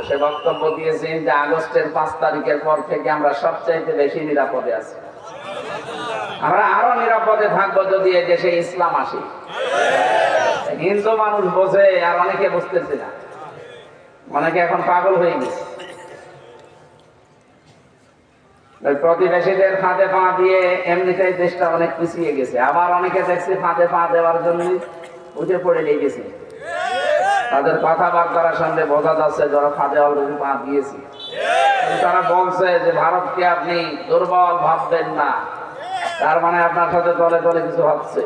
সে বক্তব্য দিয়েছেন যে আগস্টের 5 তারিখের পর থেকে আমরা সবচাইতে বেশি নিরাপদে আছি। আমরা আরো নিরাপদে থাকবো যদি এই দেশে ইসলাম আসে। হিন্দু মানুষ বোঝে, আর অনেকে বুঝতেছে না, অনেকে এখন পাগল হয়ে গেছে। প্রতিবেশীদের ফাঁদে পা দিয়ে এমনিতেই দেশটা অনেক পিছিয়ে গেছে, আবার অনেকে দেখছে ফাঁদে পা দেওয়ার জন্য উঠে পড়ে লেগেছে। তাদের কথাবার্তার সঙ্গে বোঝা যাচ্ছে যারা ফাঁদে অলরেডি পা দিয়েছে। তারা বলছে যে ভারতকে আপনি দুর্বল ভাববেন না, তার মানে আপনার সাথে দলে দলে কিছু হচ্ছে।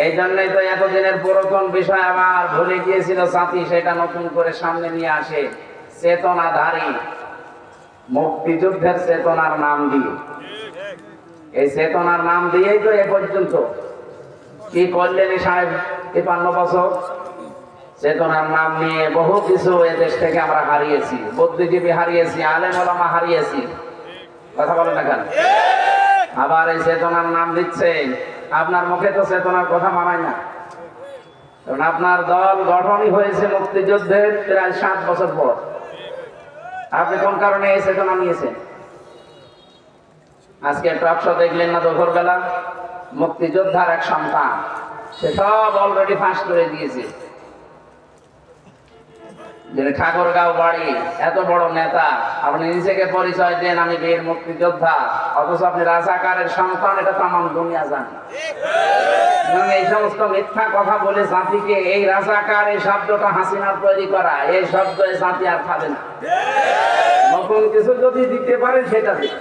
এই জন্যই তো এতদিনের পুরাতন বিষয় আবার ভুলে গিয়েছিল সাথী, সেটা নতুন করে সামনে নিয়ে আসে। চেতনাধারী মুক্তিযুদ্ধের চেতনার নাম দিয়ে, এই চেতনার নাম দিয়েই তো এ পর্যন্ত কি করলেন 53 বছর। চেতনার নাম নিয়ে বহু কিছু এদেশ থেকে আমরা হারিয়েছি, বুদ্ধিজীবী হারিয়েছি, আলেম ওলামা হারিয়েছি। কথা বলেন না কেন? আবার এই চেতনার নাম দিচ্ছেন। আপনার মুখে তো চেতনার কথা মানায় না, কারণ আপনার দল গঠনই হয়েছে মুক্তিযুদ্ধের প্রায় 7 বছর পর। আপনি কোন কারণে এই চেতনা নিয়েছেন? আজকে টকশো দেখলেন না দুপুরবেলা? মুক্তিযোদ্ধার এক সন্তান, সে সব অলরেডি ফাঁস করে দিয়েছে। যে ঠাকুরগাঁও বাড়ি, এত বড় নেতা, আপনি নিজেকে পরিচয় দেন আমি বীর মুক্তিযোদ্ধা, অথচ আপনি রাজাকারের সন্তান, এটা তামাম দুনিয়া জানে। এই সমস্ত মিথ্যা কথা বলে জাতিকে, এই রাজাকার এই শব্দটা হাসিনার তৈরি করা, এই শব্দ জাতি আর খাবে না। নতুন কিছু যদি দিতে পারে সেটা দিন।